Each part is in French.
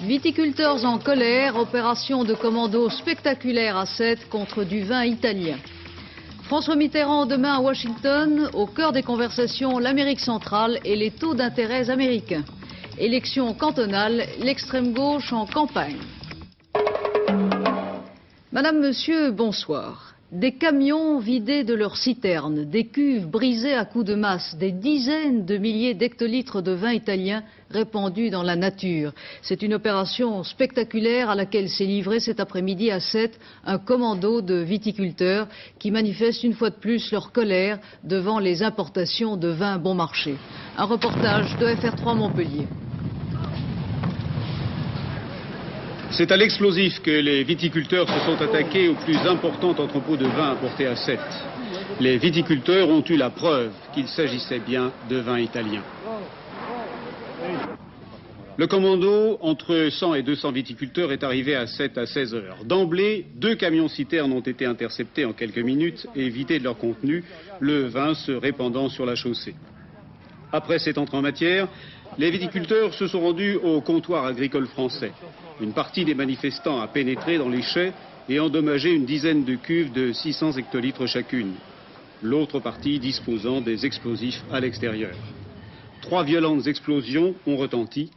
Viticulteurs en colère, opération de commando spectaculaire à Sète contre du vin italien. François Mitterrand demain à Washington, au cœur des conversations, l'Amérique centrale et les taux d'intérêt américains. Élections cantonales, l'extrême gauche en campagne. Madame, Monsieur, bonsoir. Des camions vidés de leurs citernes, des cuves brisées à coups de masse, des dizaines de milliers d'hectolitres de vin italien répandus dans la nature. C'est une opération spectaculaire à laquelle s'est livré cet après-midi à Sète un commando de viticulteurs qui manifestent une fois de plus leur colère devant les importations de vins bon marché. Un reportage de FR3 Montpellier. C'est à l'explosif que les viticulteurs se sont attaqués au plus important entrepôt de vin importé à Sète. Les viticulteurs ont eu la preuve qu'il s'agissait bien de vin italien. Le commando, entre 100 et 200 viticulteurs, est arrivé à Sète à 16 heures. D'emblée, 2 camions-citernes ont été interceptés en quelques minutes et vidés de leur contenu, le vin se répandant sur la chaussée. Après cette entrée en matière, les viticulteurs se sont rendus au comptoir agricole français. Une partie des manifestants a pénétré dans les chais et endommagé une dizaine de cuves de 600 hectolitres chacune. L'autre partie disposant des explosifs à l'extérieur. 3 violentes explosions ont retenti,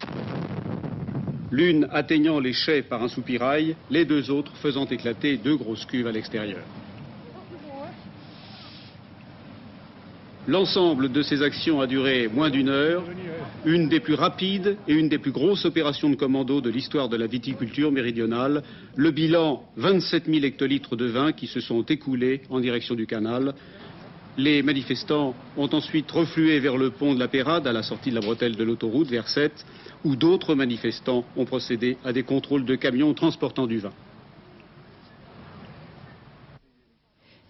l'une atteignant les chais par un soupirail, les 2 autres faisant éclater 2 grosses cuves à l'extérieur. L'ensemble de ces actions a duré moins d'1 heure, une des plus rapides et une des plus grosses opérations de commando de l'histoire de la viticulture méridionale. Le bilan, 27 000 hectolitres de vin qui se sont écoulés en direction du canal. Les manifestants ont ensuite reflué vers le pont de la Pérade, à la sortie de la bretelle de l'autoroute, vers Sète, où d'autres manifestants ont procédé à des contrôles de camions transportant du vin.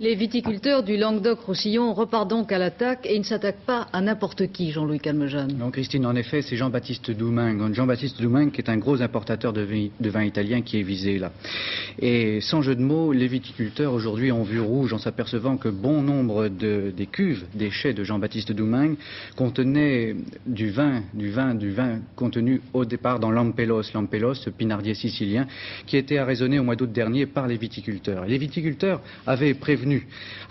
Les viticulteurs du Languedoc-Roussillon repartent donc à l'attaque et ils ne s'attaquent pas à n'importe qui, Jean-Louis Calmejane. Non, Christine, en effet, c'est Jean-Baptiste Doumingue. Jean-Baptiste Doumingue qui est un gros importateur de vin italien qui est visé là. Et sans jeu de mots, les viticulteurs aujourd'hui ont vu rouge en s'apercevant que bon nombre des cuves, des chais de Jean-Baptiste Doumingue contenaient du vin contenu au départ dans l'Ampellos, ce pinardier sicilien, qui était arraisonné au mois d'août dernier par les viticulteurs. Et les viticulteurs avaient prévenu.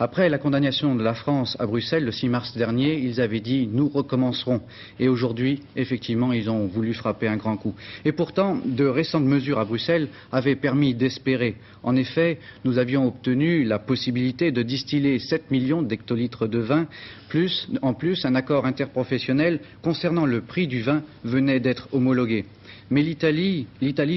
Après la condamnation de la France à Bruxelles le 6 mars dernier, ils avaient dit « nous recommencerons ». Et aujourd'hui, effectivement, ils ont voulu frapper un grand coup. Et pourtant, de récentes mesures à Bruxelles avaient permis d'espérer. En effet, nous avions obtenu la possibilité de distiller 7 millions d'hectolitres de vin. En plus, un accord interprofessionnel concernant le prix du vin venait d'être homologué. Mais l'Italie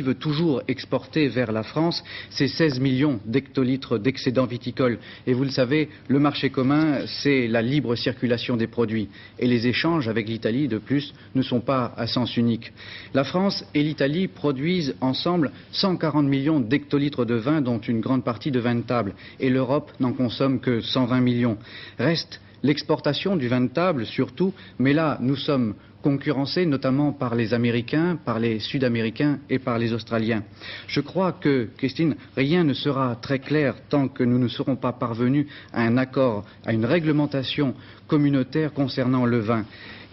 veut toujours exporter vers la France ces 16 millions d'hectolitres d'excédents viticoles. Et vous le savez, le marché commun, c'est la libre circulation des produits. Et les échanges avec l'Italie, de plus, ne sont pas à sens unique. La France et l'Italie produisent ensemble 140 millions d'hectolitres de vin, dont une grande partie de vin de table. Et l'Europe n'en consomme que 120 millions. Reste l'exportation du vin de table, surtout, mais là, nous sommes concurrencés notamment par les Américains, par les Sud-Américains et par les Australiens. Je crois que, Christine, rien ne sera très clair tant que nous ne serons pas parvenus à un accord, à une réglementation communautaire concernant le vin.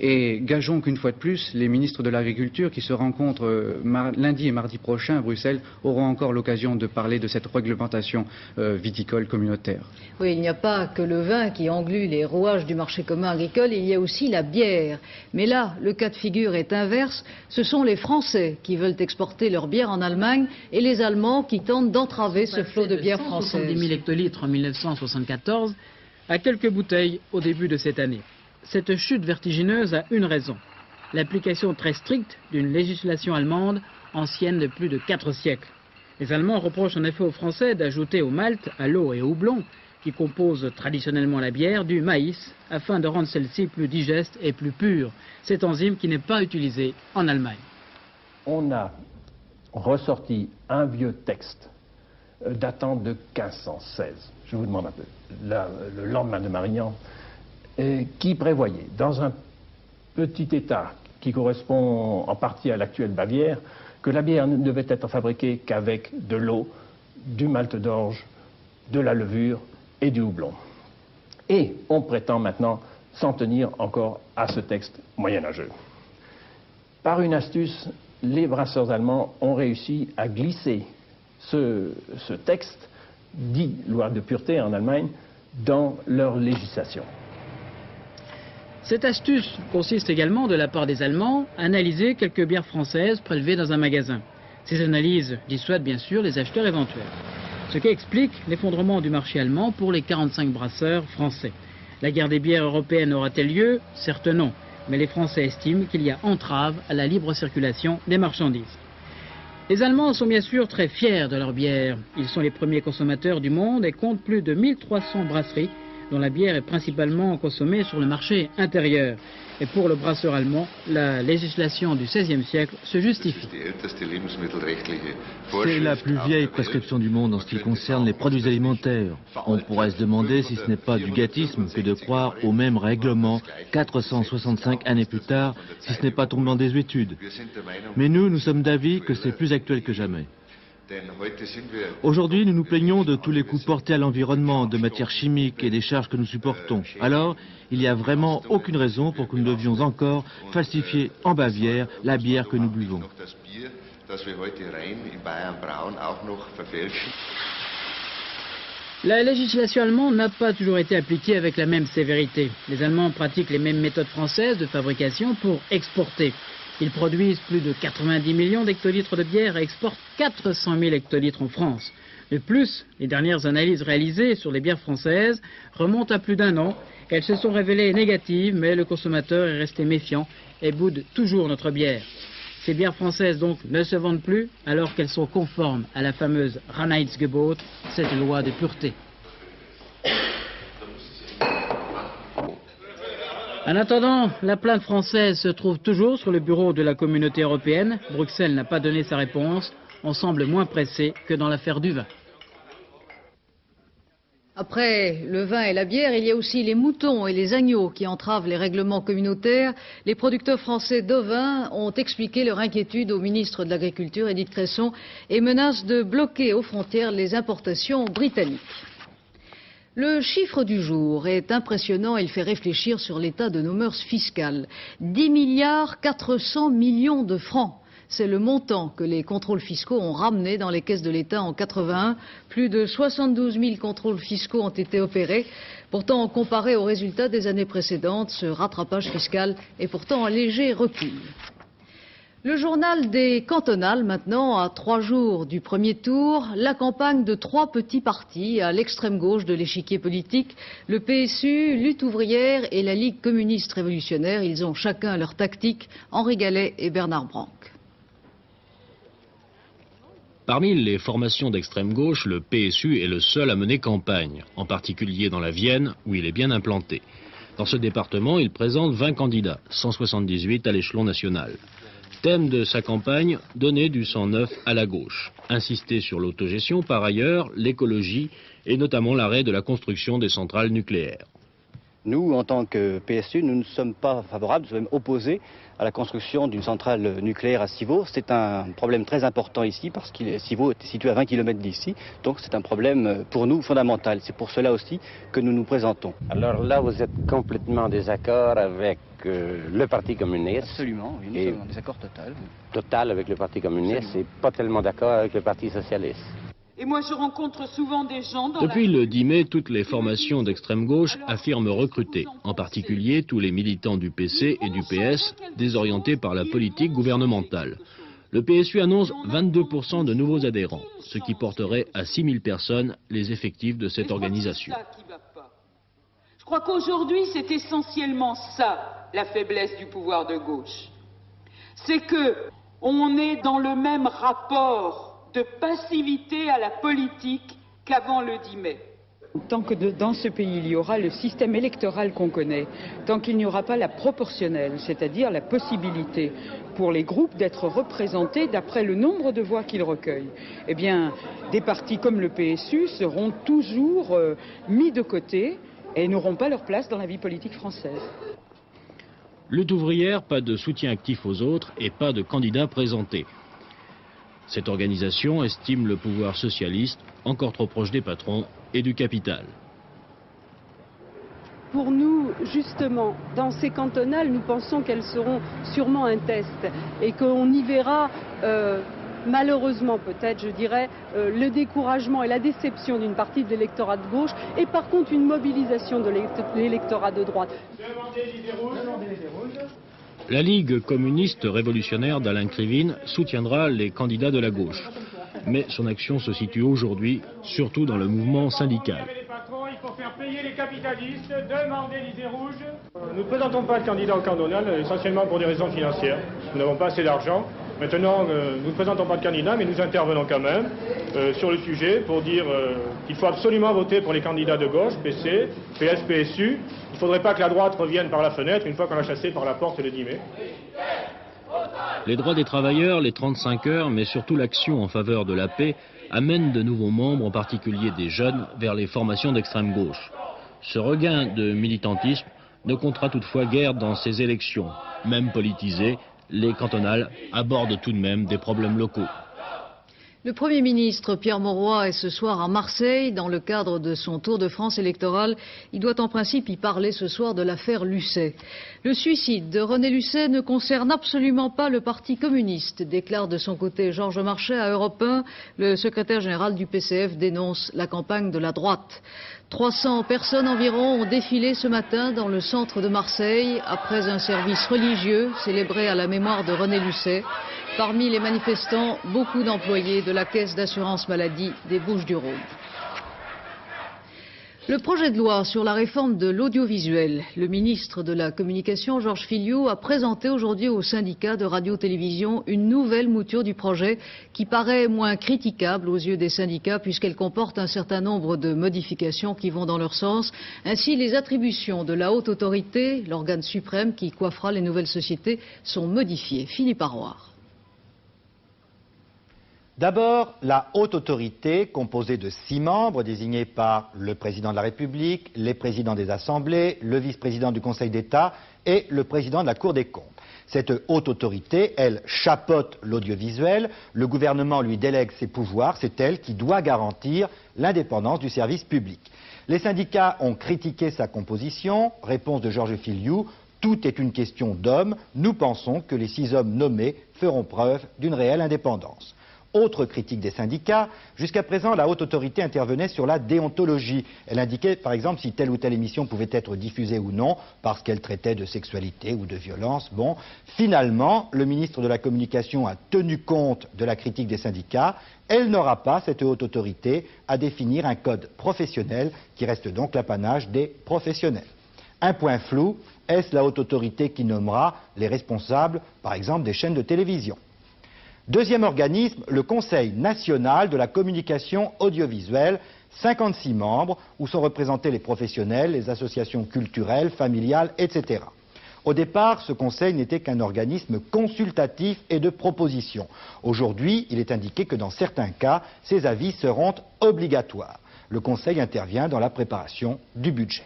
Et gageons qu'une fois de plus, les ministres de l'Agriculture qui se rencontrent lundi et mardi prochain à Bruxelles auront encore l'occasion de parler de cette réglementation viticole communautaire. Oui, il n'y a pas que le vin qui englue les rouages du marché commun agricole, il y a aussi la bière. Mais là, le cas de figure est inverse. Ce sont les Français qui veulent exporter leur bière en Allemagne et les Allemands qui tentent d'entraver ce flot de bière française. 170 000 hectolitres en 1974 à quelques bouteilles au début de cette année. Cette chute vertigineuse a une raison, l'application très stricte d'une législation allemande ancienne de plus de 4 siècles. Les Allemands reprochent en effet aux Français d'ajouter au malt, à l'eau et au houblon, qui composent traditionnellement la bière, du maïs, afin de rendre celle-ci plus digeste et plus pure, cette enzyme qui n'est pas utilisée en Allemagne. On a ressorti un vieux texte datant de 1516, je vous demande un peu, le lendemain de Marignan, qui prévoyait, dans un petit État qui correspond en partie à l'actuelle Bavière, que la bière ne devait être fabriquée qu'avec de l'eau, du malt d'orge, de la levure et du houblon. Et on prétend maintenant s'en tenir encore à ce texte moyenâgeux. Par une astuce les brasseurs allemands ont réussi à glisser ce texte, dit loi de pureté en Allemagne, dans leur législation. Cette astuce consiste également, de la part des Allemands, à analyser quelques bières françaises prélevées dans un magasin. Ces analyses dissuadent bien sûr les acheteurs éventuels. Ce qui explique l'effondrement du marché allemand pour les 45 brasseurs français. La guerre des bières européennes aura-t-elle lieu? Certes non, mais les Français estiment qu'il y a entrave à la libre circulation des marchandises. Les Allemands sont bien sûr très fiers de leur bière. Ils sont les premiers consommateurs du monde et comptent plus de 1300 brasseries, dont la bière est principalement consommée sur le marché intérieur. Et pour le brasseur allemand, la législation du XVIe siècle se justifie. C'est la plus vieille prescription du monde en ce qui concerne les produits alimentaires. On pourrait se demander si ce n'est pas du gâtisme que de croire au même règlement 465 années plus tard, si ce n'est pas tombé en désuétude. Mais nous sommes d'avis que c'est plus actuel que jamais. Aujourd'hui, nous nous plaignons de tous les coups portés à l'environnement, de matières chimiques et des charges que nous supportons. Alors, il n'y a vraiment aucune raison pour que nous devions encore falsifier en Bavière la bière que nous buvons. La législation allemande n'a pas toujours été appliquée avec la même sévérité. Les Allemands pratiquent les mêmes méthodes françaises de fabrication pour exporter. Ils produisent plus de 90 millions d'hectolitres de bière et exportent 400 000 hectolitres en France. De plus, les dernières analyses réalisées sur les bières françaises remontent à plus d'un an. Elles se sont révélées négatives, mais le consommateur est resté méfiant et boude toujours notre bière. Ces bières françaises donc ne se vendent plus alors qu'elles sont conformes à la fameuse Reinheitsgebot, cette loi de pureté. En attendant, la plainte française se trouve toujours sur le bureau de la Communauté européenne. Bruxelles n'a pas donné sa réponse. On semble moins pressé que dans l'affaire du vin. Après le vin et la bière, il y a aussi les moutons et les agneaux qui entravent les règlements communautaires. Les producteurs français d'ovins ont expliqué leur inquiétude au ministre de l'Agriculture, Edith Cresson, et menacent de bloquer aux frontières les importations britanniques. Le chiffre du jour est impressionnant et il fait réfléchir sur l'état de nos mœurs fiscales. 10,4 milliards de francs. C'est le montant que les contrôles fiscaux ont ramené dans les caisses de l'État en 81. Plus de 72 000 contrôles fiscaux ont été opérés. Pourtant, comparé aux résultats des années précédentes, ce rattrapage fiscal est pourtant un léger recul. Le journal des cantonales, maintenant, à 3 jours du premier tour, la campagne de 3 petits partis à l'extrême gauche de l'échiquier politique, le PSU, Lutte ouvrière et la Ligue communiste révolutionnaire. Ils ont chacun leur tactique, Henri Gallet et Bernard Branck. Parmi les formations d'extrême gauche, le PSU est le seul à mener campagne, en particulier dans la Vienne, où il est bien implanté. Dans ce département, il présente 20 candidats, 178 à l'échelon national. Thème de sa campagne, donner du sang neuf à la gauche. Insister sur l'autogestion, par ailleurs, l'écologie et notamment l'arrêt de la construction des centrales nucléaires. Nous, en tant que PSU, nous ne sommes pas favorables, nous sommes opposés à la construction d'une centrale nucléaire à Civaux. C'est un problème très important ici parce que Civaux est situé à 20 km d'ici. Donc c'est un problème pour nous fondamental. C'est pour cela aussi que nous nous présentons. Alors là, vous êtes complètement en désaccord avec le Parti communiste. Absolument, oui, nous sommes en désaccord total. Total avec le Parti communiste et pas tellement d'accord avec le Parti socialiste. Et moi, je rencontre souvent des gens dans Depuis le 10 mai, toutes les formations d'extrême gauche affirment recruter, en particulier tous les militants du PC et du PS, désorientés par la politique gouvernementale. Le PSU annonce 22% de nouveaux adhérents, ce qui porterait à 6 000 personnes les effectifs de cette organisation. Je crois qu'aujourd'hui, c'est essentiellement ça, la faiblesse du pouvoir de gauche. C'est qu'on est dans le même rapport de passivité à la politique qu'avant le 10 mai. Tant que dans ce pays il y aura le système électoral qu'on connaît, tant qu'il n'y aura pas la proportionnelle, c'est-à-dire la possibilité pour les groupes d'être représentés d'après le nombre de voix qu'ils recueillent, eh bien, des partis comme le PSU seront toujours mis de côté et n'auront pas leur place dans la vie politique française. Lutte ouvrière, pas de soutien actif aux autres et pas de candidats présentés. Cette organisation estime le pouvoir socialiste encore trop proche des patrons et du capital. Pour nous, justement, dans ces cantonales, nous pensons qu'elles seront sûrement un test et qu'on y verra, malheureusement peut-être, je dirais, le découragement et la déception d'une partie de l'électorat de gauche et par contre une mobilisation de l'électorat de droite. La Ligue communiste révolutionnaire d'Alain Krivine soutiendra les candidats de la gauche. Mais son action se situe aujourd'hui surtout dans le mouvement syndical. Il faut faire payer les capitalistes, demander l'idée rouge. Nous ne présentons pas de candidat au cantonal, essentiellement pour des raisons financières. Nous n'avons pas assez d'argent. Maintenant, nous ne présentons pas de candidat, mais nous intervenons quand même sur le sujet pour dire qu'il faut absolument voter pour les candidats de gauche, PC, PS, PSU. Il ne faudrait pas que la droite revienne par la fenêtre une fois qu'on l'a chassée par la porte le 10 mai. Les droits des travailleurs, les 35 heures, mais surtout l'action en faveur de la paix, amènent de nouveaux membres, en particulier des jeunes, vers les formations d'extrême gauche. Ce regain de militantisme ne comptera toutefois guère dans ces élections. Même politisées, les cantonales abordent tout de même des problèmes locaux. Le Premier ministre Pierre Mauroy est ce soir à Marseille dans le cadre de son tour de France électoral. Il doit en principe y parler ce soir de l'affaire Lucet. Le suicide de René Lucet ne concerne absolument pas le Parti communiste, déclare de son côté Georges Marchais à Europe 1. Le secrétaire général du PCF dénonce la campagne de la droite. 300 personnes environ ont défilé ce matin dans le centre de Marseille après un service religieux célébré à la mémoire de René Lucet. Parmi les manifestants, beaucoup d'employés de la Caisse d'assurance maladie des Bouches-du-Rhône. Le projet de loi sur la réforme de l'audiovisuel, le ministre de la Communication, Georges Filiou, a présenté aujourd'hui au syndicat de radio-télévision une nouvelle mouture du projet qui paraît moins critiquable aux yeux des syndicats puisqu'elle comporte un certain nombre de modifications qui vont dans leur sens. Ainsi, les attributions de la haute autorité, l'organe suprême qui coiffera les nouvelles sociétés, sont modifiées. Philippe Arroir. D'abord, la haute autorité, composée de 6 membres désignés par le président de la République, les présidents des assemblées, le vice-président du Conseil d'État et le président de la Cour des comptes. Cette haute autorité, elle chapeaute l'audiovisuel, le gouvernement lui délègue ses pouvoirs, c'est elle qui doit garantir l'indépendance du service public. Les syndicats ont critiqué sa composition, réponse de Georges Filiou, tout est une question d'hommes, nous pensons que les 6 hommes nommés feront preuve d'une réelle indépendance. Autre critique des syndicats, jusqu'à présent la haute autorité intervenait sur la déontologie. Elle indiquait par exemple si telle ou telle émission pouvait être diffusée ou non parce qu'elle traitait de sexualité ou de violence. Bon, finalement, le ministre de la Communication a tenu compte de la critique des syndicats. Elle n'aura pas, cette haute autorité, à définir un code professionnel qui reste donc l'apanage des professionnels. Un point flou, est-ce la haute autorité qui nommera les responsables, par exemple, des chaînes de télévision ? Deuxième organisme, le Conseil national de la communication audiovisuelle, 56 membres, où sont représentés les professionnels, les associations culturelles, familiales, etc. Au départ, ce Conseil n'était qu'un organisme consultatif et de proposition. Aujourd'hui, il est indiqué que dans certains cas, ces avis seront obligatoires. Le Conseil intervient dans la préparation du budget.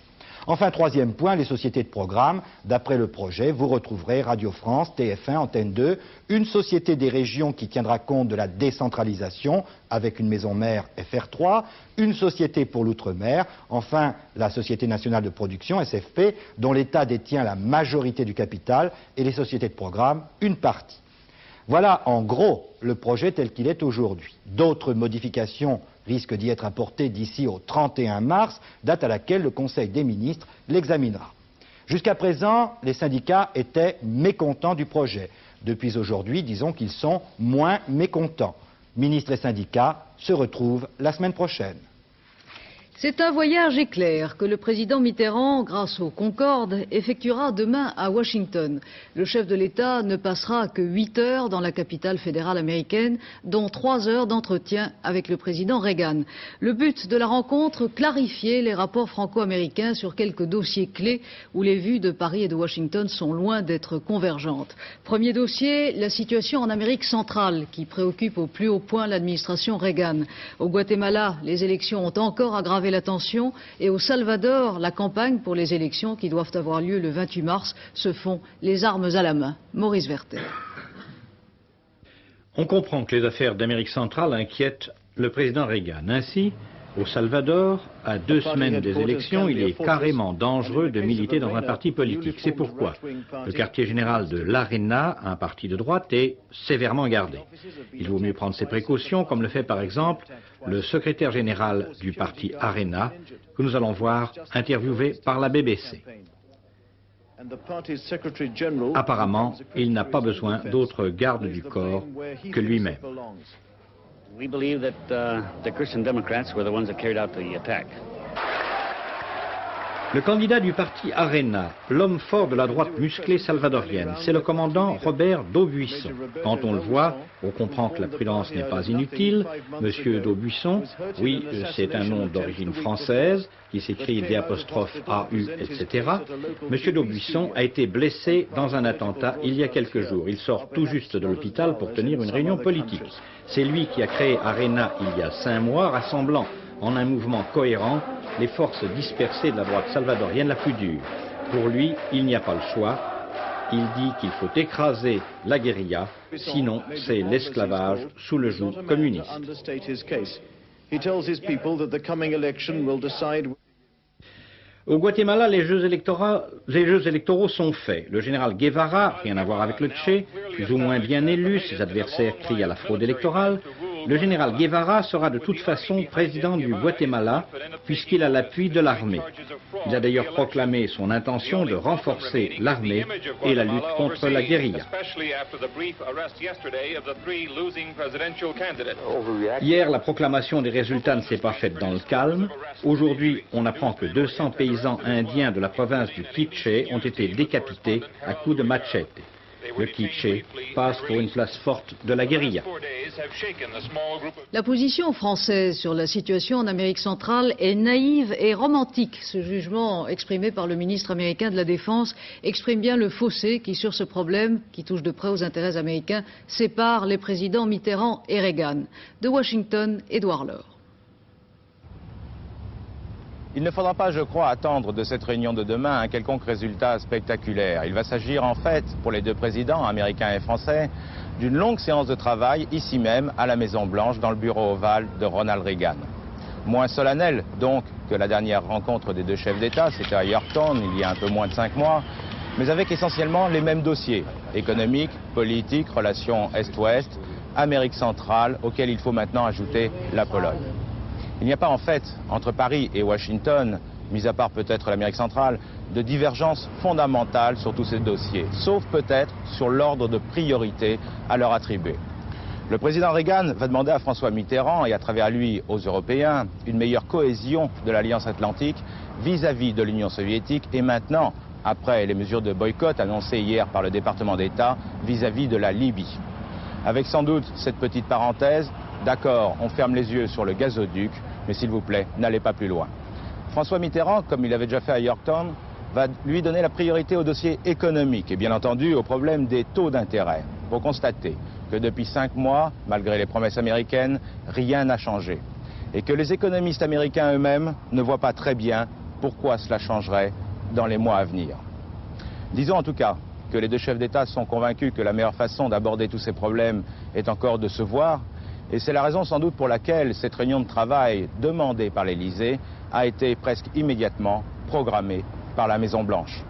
Enfin, troisième point, les sociétés de programme. D'après le projet, vous retrouverez Radio France, TF1, Antenne 2, une société des régions qui tiendra compte de la décentralisation avec une maison mère FR3, une société pour l'outre-mer, enfin la Société nationale de production, SFP, dont l'État détient la majorité du capital et les sociétés de programme, une partie. Voilà en gros le projet tel qu'il est aujourd'hui. D'autres modifications risquent d'y être apportées d'ici au 31 mars, date à laquelle le Conseil des ministres l'examinera. Jusqu'à présent, les syndicats étaient mécontents du projet. Depuis aujourd'hui, disons qu'ils sont moins mécontents. Ministres et syndicats se retrouvent la semaine prochaine. C'est un voyage éclair que le président Mitterrand, grâce au Concorde, effectuera demain à Washington. Le chef de l'État ne passera que 8 heures dans la capitale fédérale américaine, dont 3 heures d'entretien avec le président Reagan. Le but de la rencontre, clarifier les rapports franco-américains sur quelques dossiers clés où les vues de Paris et de Washington sont loin d'être convergentes. Premier dossier, la situation en Amérique centrale, qui préoccupe au plus haut point l'administration Reagan. Au Guatemala, les élections ont encore aggravé la tension et au Salvador, la campagne pour les élections qui doivent avoir lieu le 28 mars se font les armes à la main. Maurice Werther. On comprend que les affaires d'Amérique centrale inquiètent le président Reagan. Ainsi, Au Salvador, à 2 semaines des élections, il est carrément dangereux de militer dans un parti politique. C'est pourquoi le quartier général de l'Arena, un parti de droite, est sévèrement gardé. Il vaut mieux prendre ses précautions, comme le fait par exemple le secrétaire général du parti Arena, que nous allons voir interviewé par la BBC. Apparemment, il n'a pas besoin d'autres gardes du corps que lui-même. We believe that the Christian Democrats were the ones that carried out the attack. Le candidat du parti Arena, l'homme fort de la droite musclée salvadorienne, c'est le commandant Robert Daubuisson. Quand on le voit, on comprend que la prudence n'est pas inutile. Monsieur Daubuisson, oui, c'est un nom d'origine française, qui s'écrit d'AU, etc. Monsieur Daubuisson a été blessé dans un attentat il y a quelques jours. Il sort tout juste de l'hôpital pour tenir une réunion politique. C'est lui qui a créé Arena il y a 5 mois, rassemblant en un mouvement cohérent les forces dispersées de la droite salvadorienne la plus dure. Pour lui, il n'y a pas le choix. Il dit qu'il faut écraser la guérilla, sinon c'est l'esclavage sous le joug communiste. Au Guatemala, les jeux électoraux sont faits. Le général Guevara, rien à voir avec le Che, plus ou moins bien élu, ses adversaires crient à la fraude électorale. Le général Guevara sera de toute façon président du Guatemala, puisqu'il a l'appui de l'armée. Il a d'ailleurs proclamé son intention de renforcer l'armée et la lutte contre la guérilla. Hier, la proclamation des résultats ne s'est pas faite dans le calme. Aujourd'hui, on apprend que 200 paysans indiens de la province du Quiché ont été décapités à coups de machete. Le Quiché passe pour une place forte de la guérilla. La position française sur la situation en Amérique centrale est naïve et romantique. Ce jugement exprimé par le ministre américain de la Défense exprime bien le fossé qui, sur ce problème, qui touche de près aux intérêts américains, sépare les présidents Mitterrand et Reagan. De Washington, Édouard Laure. Il ne faudra pas, je crois, attendre de cette réunion de demain un quelconque résultat spectaculaire. Il va s'agir en fait, pour les deux présidents, américains et français, d'une longue séance de travail, ici même, à la Maison-Blanche, dans le bureau ovale de Ronald Reagan. Moins solennel, donc, que la dernière rencontre des deux chefs d'État, c'était à Yorktown, il y a un peu moins de 5 mois, mais avec essentiellement les mêmes dossiers, économiques, politiques, relations Est-Ouest, Amérique centrale, auxquels il faut maintenant ajouter la Pologne. Il n'y a pas en fait, entre Paris et Washington, mis à part peut-être l'Amérique centrale, de divergences fondamentales sur tous ces dossiers, sauf peut-être sur l'ordre de priorité à leur attribuer. Le président Reagan va demander à François Mitterrand et à travers lui aux Européens une meilleure cohésion de l'Alliance Atlantique vis-à-vis de l'Union soviétique et maintenant, après les mesures de boycott annoncées hier par le département d'État vis-à-vis de la Libye. Avec sans doute cette petite parenthèse, d'accord, on ferme les yeux sur le gazoduc, mais s'il vous plaît, n'allez pas plus loin. François Mitterrand, comme il l'avait déjà fait à Yorktown, va lui donner la priorité au dossier économique et bien entendu au problème des taux d'intérêt, pour constater que depuis 5 mois, malgré les promesses américaines, rien n'a changé. Et que les économistes américains eux-mêmes ne voient pas très bien pourquoi cela changerait dans les mois à venir. Disons en tout cas que les deux chefs d'État sont convaincus que la meilleure façon d'aborder tous ces problèmes est encore de se voir. Et c'est la raison sans doute pour laquelle cette réunion de travail demandée par l'Élysée a été presque immédiatement programmée par la Maison-Blanche.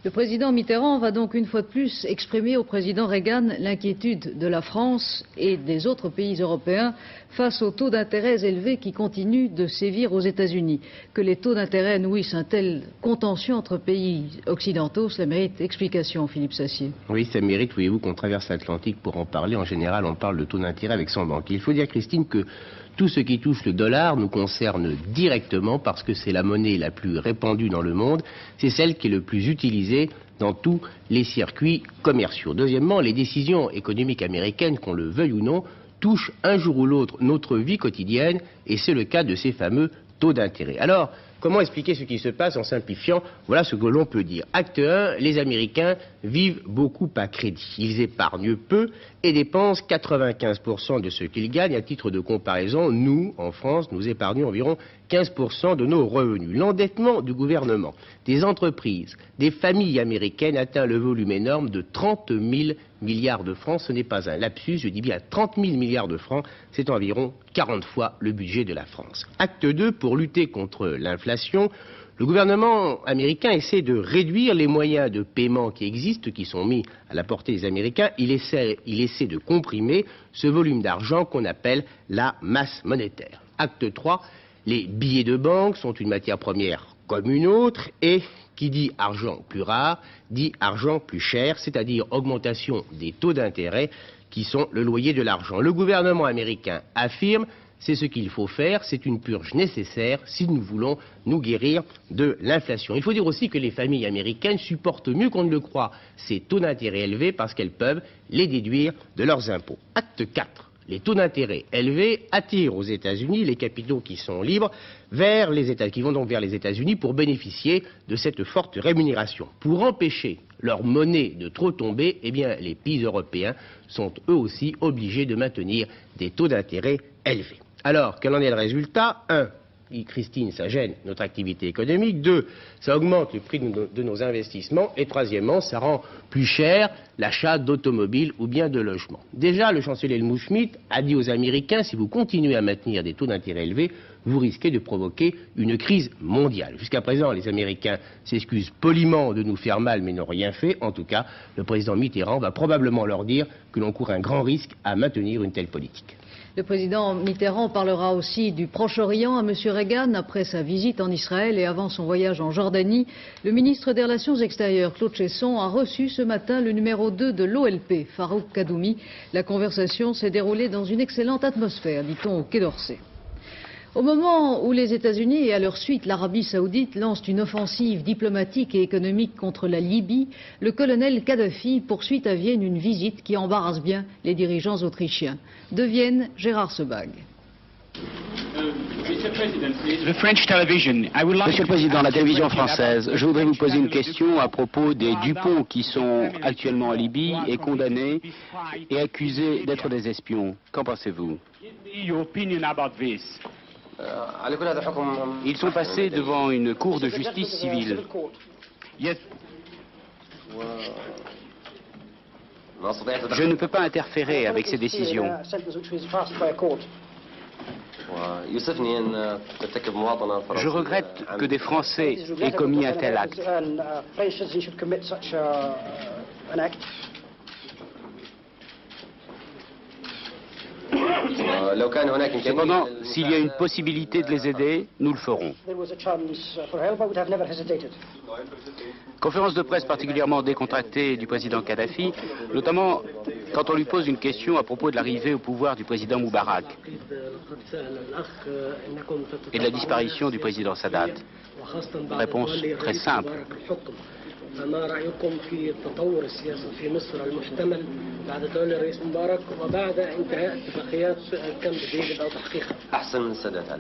Le président Mitterrand va donc une fois de plus exprimer au président Reagan l'inquiétude de la France et des autres pays européens face aux taux d'intérêt élevés qui continuent de sévir aux États-Unis. Que les taux d'intérêt nourrissent un tel contentieux entre pays occidentaux, cela mérite explication, Philippe Sassier. Oui, ça mérite, voyez-vous, qu'on traverse l'Atlantique pour en parler. En général, on parle de taux d'intérêt avec son banquier. Il faut dire, Christine, que tout ce qui touche le dollar nous concerne directement parce que c'est la monnaie la plus répandue dans le monde, c'est celle qui est le plus utilisée dans tous les circuits commerciaux. Deuxièmement, les décisions économiques américaines, qu'on le veuille ou non, touchent un jour ou l'autre notre vie quotidienne et c'est le cas de ces fameux taux d'intérêt. Alors, Comment expliquer ce qui se passe en simplifiant? Voilà ce que l'on peut dire. Acte 1, les Américains vivent beaucoup à crédit. Ils épargnent peu et dépensent 95% de ce qu'ils gagnent. À titre de comparaison, nous, en France, nous épargnons environ 15% de nos revenus. L'endettement du gouvernement, des entreprises, des familles américaines atteint le volume énorme de 30 000 milliards de francs. Ce n'est pas un lapsus, je dis bien 30 000 milliards de francs. C'est environ 40 fois le budget de la France. Acte 2, pour lutter contre l'inflation, le gouvernement américain essaie de réduire les moyens de paiement qui existent, qui sont mis à la portée des Américains. Il essaie de comprimer ce volume d'argent qu'on appelle la masse monétaire. Acte 3, les billets de banque sont une matière première comme une autre et qui dit argent plus rare, dit argent plus cher, c'est-à-dire augmentation des taux d'intérêt qui sont le loyer de l'argent. Le gouvernement américain affirme: c'est ce qu'il faut faire, c'est une purge nécessaire si nous voulons nous guérir de l'inflation. Il faut dire aussi que les familles américaines supportent mieux qu'on ne le croit ces taux d'intérêt élevés parce qu'elles peuvent les déduire de leurs impôts. Acte 4. Les taux d'intérêt élevés attirent aux États-Unis les capitaux qui sont libres qui vont donc vers les États-Unis pour bénéficier de cette forte rémunération. Pour empêcher leur monnaie de trop tomber, eh bien, les pays européens sont eux aussi obligés de maintenir des taux d'intérêt élevés. Alors, quel en est le résultat? 1. Christine, ça gêne notre activité économique. 2. Ça augmente le prix de nos investissements. Et troisièmement, ça rend plus cher l'achat d'automobiles ou bien de logements. Déjà, le chancelier Helmut Schmidt a dit aux Américains: si vous continuez à maintenir des taux d'intérêt élevés, vous risquez de provoquer une crise mondiale. Jusqu'à présent, les Américains s'excusent poliment de nous faire mal, mais n'ont rien fait. En tout cas, le président Mitterrand va probablement leur dire que l'on court un grand risque à maintenir une telle politique. Le président Mitterrand parlera aussi du Proche-Orient à M. Reagan après sa visite en Israël et avant son voyage en Jordanie. Le ministre des Relations extérieures, Claude Cheysson, a reçu ce matin le numéro 2 de l'OLP, Farouk Kaddoumi. La conversation s'est déroulée dans une excellente atmosphère, dit-on au Quai d'Orsay. Au moment où les États-Unis et à leur suite l'Arabie saoudite lancent une offensive diplomatique et économique contre la Libye, le colonel Kadhafi poursuit à Vienne une visite qui embarrasse bien les dirigeants autrichiens. De Vienne, Gérard Sebag. Monsieur le Président, la télévision française, je voudrais vous poser une question à propos des Dupont qui sont actuellement en Libye et condamnés et accusés d'être des espions. Qu'en pensez-vous? Ils sont passés devant une cour de justice civile. Je ne peux pas interférer avec ces décisions. Je regrette que des Français aient commis un tel acte. Cependant, s'il y a une possibilité de les aider, nous le ferons. Conférence de presse particulièrement décontractée du président Kadhafi, notamment quand on lui pose une question à propos de l'arrivée au pouvoir du président Moubarak et de la disparition du président Sadat. Réponse très simple.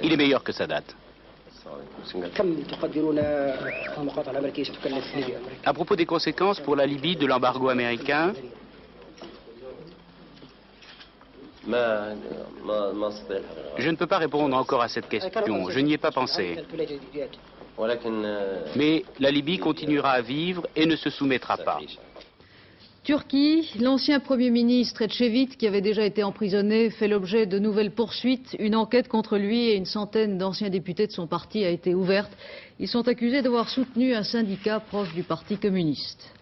Il est meilleur que Sadat. À propos des conséquences pour la Libye de l'embargo américain, je ne peux pas répondre encore à cette question. Je n'y ai pas pensé. Mais la Libye continuera à vivre et ne se soumettra pas. Turquie, l'ancien Premier ministre Ecevit, qui avait déjà été emprisonné, fait l'objet de nouvelles poursuites. Une enquête contre lui et une centaine d'anciens députés de son parti a été ouverte. Ils sont accusés d'avoir soutenu un syndicat proche du Parti communiste.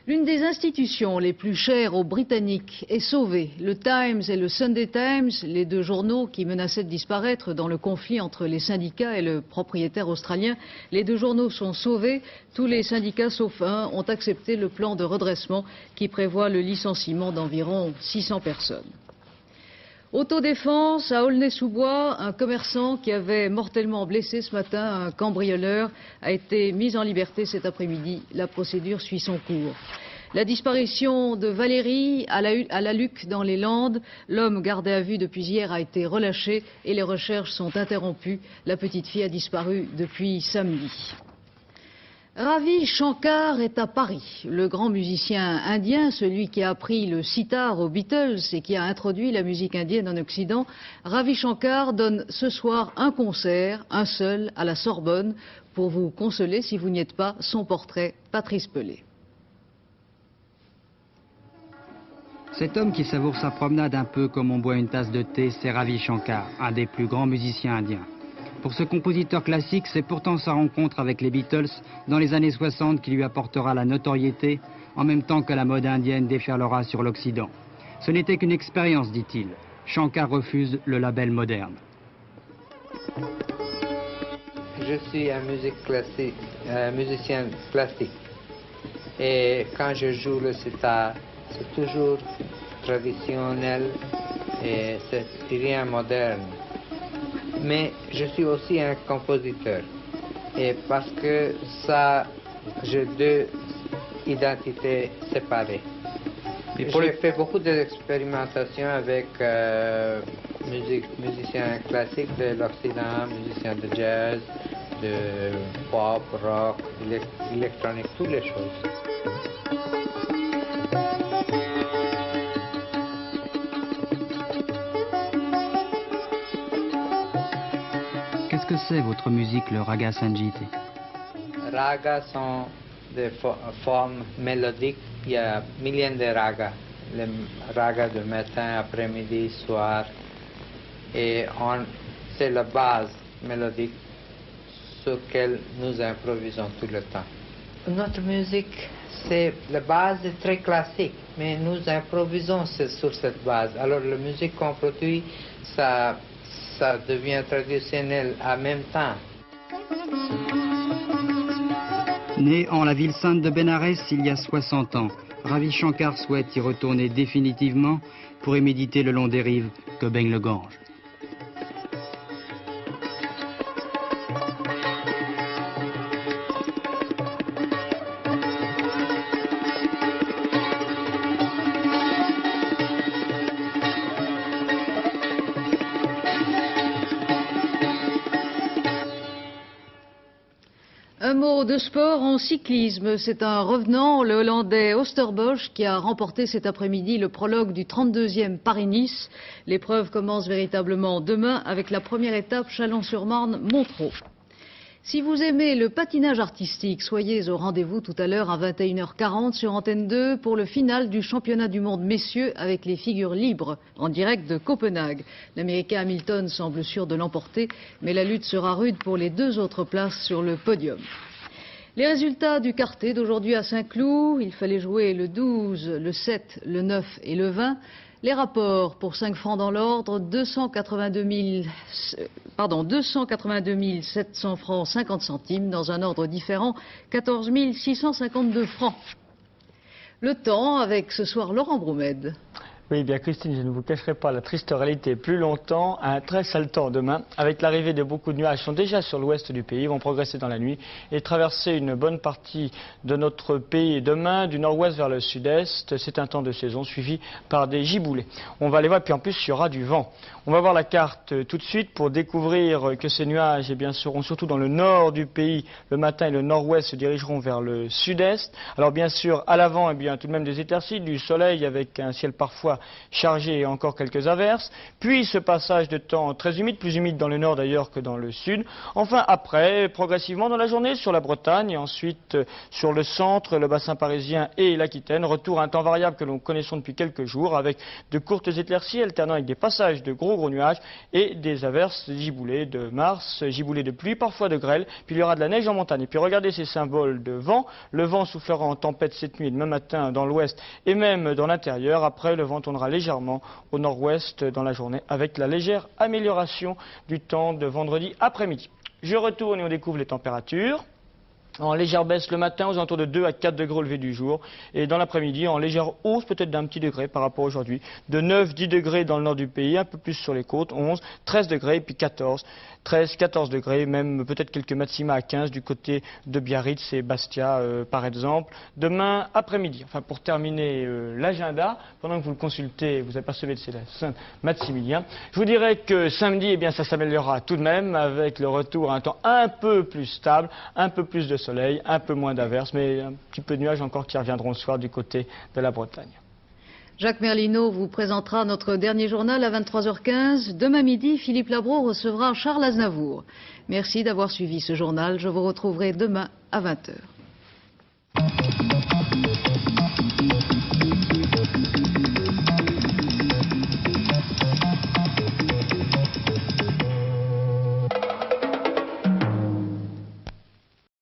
L'une des institutions les plus chères aux Britanniques est sauvée. Le Times et le Sunday Times, les deux journaux qui menaçaient de disparaître dans le conflit entre les syndicats et le propriétaire australien, les deux journaux sont sauvés. Tous les syndicats, sauf un, ont accepté le plan de redressement qui prévoit le licenciement d'environ 600 personnes. Autodéfense à Aulnay-sous-Bois, un commerçant qui avait mortellement blessé ce matin un cambrioleur a été mis en liberté cet après-midi. La procédure suit son cours. La disparition de Valérie à la Luc dans les Landes. L'homme gardé à vue depuis hier a été relâché et les recherches sont interrompues. La petite fille a disparu depuis samedi. Ravi Shankar est à Paris. Le grand musicien indien, celui qui a appris le sitar aux Beatles et qui a introduit la musique indienne en Occident, Ravi Shankar donne ce soir un concert, un seul, à la Sorbonne. Pour vous consoler, si vous n'y êtes pas, son portrait, Patrice Pelé. Cet homme qui savoure sa promenade un peu comme on boit une tasse de thé, c'est Ravi Shankar, un des plus grands musiciens indiens. Pour ce compositeur classique, c'est pourtant sa rencontre avec les Beatles dans les années 60 qui lui apportera la notoriété, en même temps que la mode indienne déferlera sur l'Occident. Ce n'était qu'une expérience, dit-il. Shankar refuse le label moderne. Je suis un musicien classique. Et quand je joue le sitar, c'est toujours traditionnel et c'est rien moderne. Mais je suis aussi un compositeur. Et parce que ça, j'ai deux identités séparées. J'ai fait beaucoup d'expérimentations avec musiciens classiques de l'Occident, musiciens de jazz, de pop, rock, électronique, toutes les choses. Qu'est-ce que c'est votre musique, le Raga Sangeeti? Ragas sont des formes mélodiques. Il y a milliers de ragas. Les ragas de matin, après-midi, soir. Et c'est la base mélodique sur laquelle nous improvisons tout le temps. Notre musique, la base est très classique, mais nous improvisons sur cette base. Alors la musique qu'on produit, ça devient traditionnel en même temps. Né en la ville sainte de Bénarès il y a 60 ans, Ravi Shankar souhaite y retourner définitivement pour y méditer le long des rives que baigne le Gange. Un mot de sport en cyclisme. C'est un revenant, le Hollandais Oosterbosch, qui a remporté cet après-midi le prologue du 32e Paris-Nice. L'épreuve commence véritablement demain avec la première étape Chalon-sur-Marne-Montreux. Si vous aimez le patinage artistique, soyez au rendez-vous tout à l'heure à 21h40 sur Antenne 2 pour le final du championnat du monde messieurs avec les figures libres en direct de Copenhague. L'Américain Hamilton semble sûr de l'emporter, mais la lutte sera rude pour les deux autres places sur le podium. Les résultats du quartet d'aujourd'hui à Saint-Cloud, il fallait jouer le 12, le 7, le 9 et le 20. Les rapports pour 5 francs dans l'ordre, 282 700 francs 50 centimes, dans un ordre différent, 14 652 francs. Le temps avec ce soir Laurent Broumède. Oui, bien Christine, je ne vous cacherai pas la triste réalité plus longtemps. Un très sale temps demain, avec l'arrivée de beaucoup de nuages qui sont déjà sur l'ouest du pays, vont progresser dans la nuit et traverser une bonne partie de notre pays demain, du nord-ouest vers le sud-est. C'est un temps de saison suivi par des giboulées. On va les voir, puis en plus il y aura du vent. On va voir la carte tout de suite pour découvrir que ces nuages seront surtout dans le nord du pays. Le matin et le nord-ouest se dirigeront vers le sud-est. Alors bien sûr, à l'avant, tout de même des éclaircies, du soleil avec un ciel parfois chargé et encore quelques averses. Puis ce passage de temps très humide, plus humide dans le nord d'ailleurs que dans le sud. Enfin après, progressivement dans la journée sur la Bretagne et ensuite sur le centre, le bassin parisien et l'Aquitaine. Retour à un temps variable que nous connaissons depuis quelques jours avec de courtes éclaircies alternant avec des passages de gros nuages et des averses, giboulées de mars, giboulées de pluie, parfois de grêle, puis il y aura de la neige en montagne. Et puis regardez ces symboles de vent. Le vent soufflera en tempête cette nuit et demain matin dans l'ouest et même dans l'intérieur. Après, le vent tournera légèrement au nord-ouest dans la journée avec la légère amélioration du temps de vendredi après-midi. Je retourne et on découvre les températures. En légère baisse le matin aux alentours de 2 à 4 degrés au lever du jour et dans l'après-midi en légère hausse peut-être d'un petit degré par rapport à aujourd'hui, de 9-10 degrés dans le nord du pays, un peu plus sur les côtes, 11, 13 degrés et puis 14 13, 14 degrés, même peut-être quelques maxima à 15 du côté de Biarritz et Bastia par exemple. Demain après-midi, enfin pour terminer l'agenda, pendant que vous le consultez, vous apercevez de c'est la Saint-Maximilien, je vous dirais que samedi, eh bien, ça s'améliorera tout de même avec le retour à un temps un peu plus stable, un peu plus de soleil, un peu moins d'averses, mais un petit peu de nuages encore qui reviendront le soir du côté de la Bretagne. Jacques Merlino vous présentera notre dernier journal à 23h15. Demain midi, Philippe Labro recevra Charles Aznavour. Merci d'avoir suivi ce journal. Je vous retrouverai demain à 20h.